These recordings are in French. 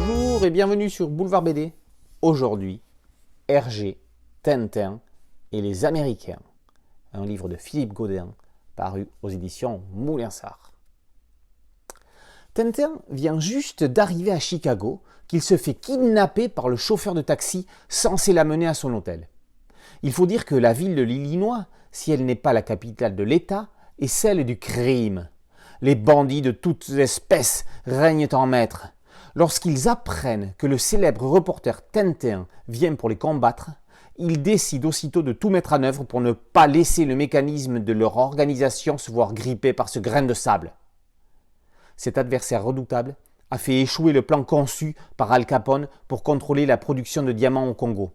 Bonjour et bienvenue sur Boulevard BD. Aujourd'hui, Hergé, Tintin et les Américains. Un livre de Philippe Godin paru aux éditions Moulinsart. Tintin vient juste d'arriver à Chicago qu'il se fait kidnapper par le chauffeur de taxi censé l'amener à son hôtel. Il faut dire que la ville de l'Illinois, si elle n'est pas la capitale de l'État, est celle du crime. Les bandits de toutes espèces règnent en maître. Lorsqu'ils apprennent que le célèbre reporter Tintin vient pour les combattre, ils décident aussitôt de tout mettre en œuvre pour ne pas laisser le mécanisme de leur organisation se voir grippé par ce grain de sable. Cet adversaire redoutable a fait échouer le plan conçu par Al Capone pour contrôler la production de diamants au Congo.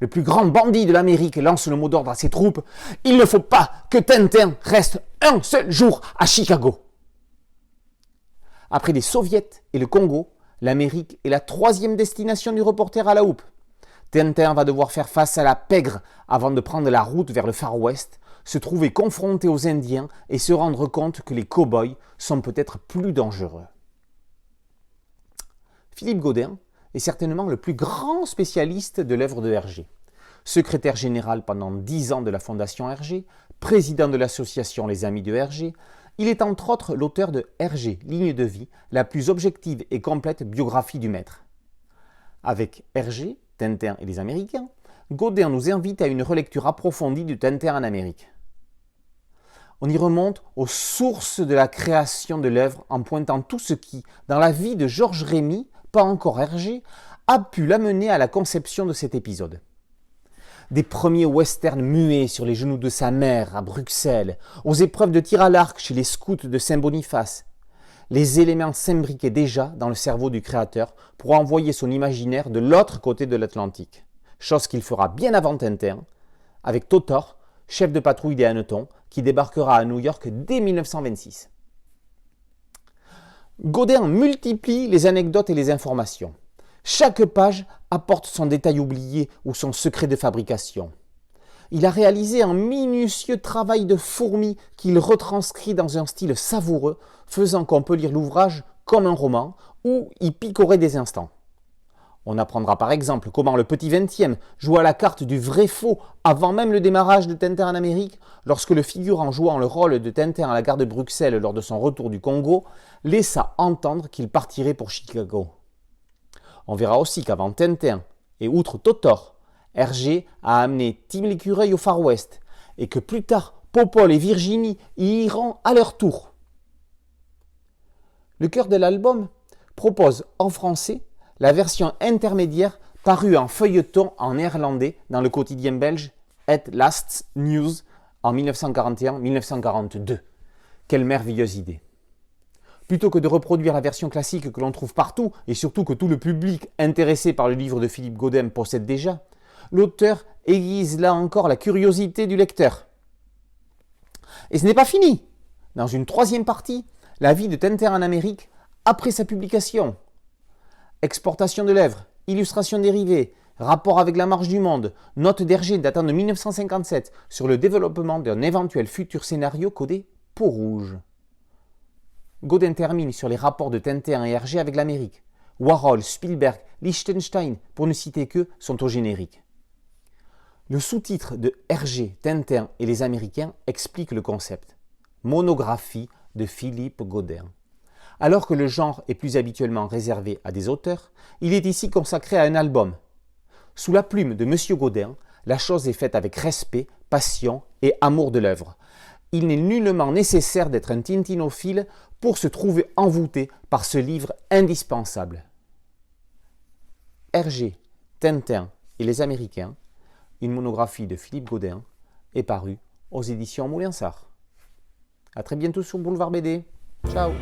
Le plus grand bandit de l'Amérique lance le mot d'ordre à ses troupes « Il ne faut pas que Tintin reste un seul jour à Chicago !» Après les Soviets et le Congo, l'Amérique est la troisième destination du reporter à la houppe. Tintin va devoir faire face à la pègre avant de prendre la route vers le Far West, se trouver confronté aux Indiens et se rendre compte que les cow-boys sont peut-être plus dangereux. Philippe Godin est certainement le plus grand spécialiste de l'œuvre de Hergé. Secrétaire général pendant 10 ans de la Fondation Hergé, président de l'association Les Amis de Hergé, il est entre autres l'auteur de Hergé, ligne de vie, la plus objective et complète biographie du maître. Avec Hergé, Tintin et les Américains, Godin nous invite à une relecture approfondie de Tintin en Amérique. On y remonte aux sources de la création de l'œuvre en pointant tout ce qui, dans la vie de Georges Rémy, pas encore Hergé, a pu l'amener à la conception de cet épisode. Des premiers westerns muets sur les genoux de sa mère à Bruxelles, aux épreuves de tir à l'arc chez les scouts de Saint-Boniface. Les éléments s'imbriquaient déjà dans le cerveau du créateur pour envoyer son imaginaire de l'autre côté de l'Atlantique. Chose qu'il fera bien avant Tintin, avec Totor, chef de patrouille des hannetons, qui débarquera à New York dès 1926. Godin multiplie les anecdotes et les informations. Chaque page apporte son détail oublié ou son secret de fabrication. Il a réalisé un minutieux travail de fourmi qu'il retranscrit dans un style savoureux, faisant qu'on peut lire l'ouvrage comme un roman ou y picorer des instants. On apprendra par exemple comment le petit 20e joue à la carte du vrai-faux avant même le démarrage de Tintin en Amérique, lorsque le figurant jouant le rôle de Tintin à la gare de Bruxelles lors de son retour du Congo laissa entendre qu'il partirait pour Chicago. On verra aussi qu'avant Tintin, et outre Totor, Hergé a amené Tim l'écureuil au Far West, et que plus tard, Popol et Virginie y iront à leur tour. Le cœur de l'album propose en français la version intermédiaire parue en feuilleton en néerlandais dans le quotidien belge At Last News en 1941-1942. Quelle merveilleuse idée! Plutôt que de reproduire la version classique que l'on trouve partout, et surtout que tout le public intéressé par le livre de Philippe Godin possède déjà, l'auteur aiguise là encore la curiosité du lecteur. Et ce n'est pas fini. Dans une troisième partie, la vie de Tintin en Amérique après sa publication. Exportation de l'œuvre, illustration dérivée, rapport avec la marche du monde, note d'Hergé datant de 1957 sur le développement d'un éventuel futur scénario codé peau rouge. Godin termine sur les rapports de Tintin et Hergé avec l'Amérique. Warhol, Spielberg, Lichtenstein, pour ne citer qu'eux, sont au générique. Le sous-titre de Hergé, Tintin et les Américains explique le concept. Monographie de Philippe Godin. Alors que le genre est plus habituellement réservé à des auteurs, il est ici consacré à un album. Sous la plume de Monsieur Godin, la chose est faite avec respect, passion et amour de l'œuvre. Il n'est nullement nécessaire d'être un tintinophile pour se trouver envoûté par ce livre indispensable. Hergé, Tintin et les Américains, une monographie de Philippe Godin, est parue aux éditions Moulinsart. A très bientôt sur Boulevard BD. Ciao!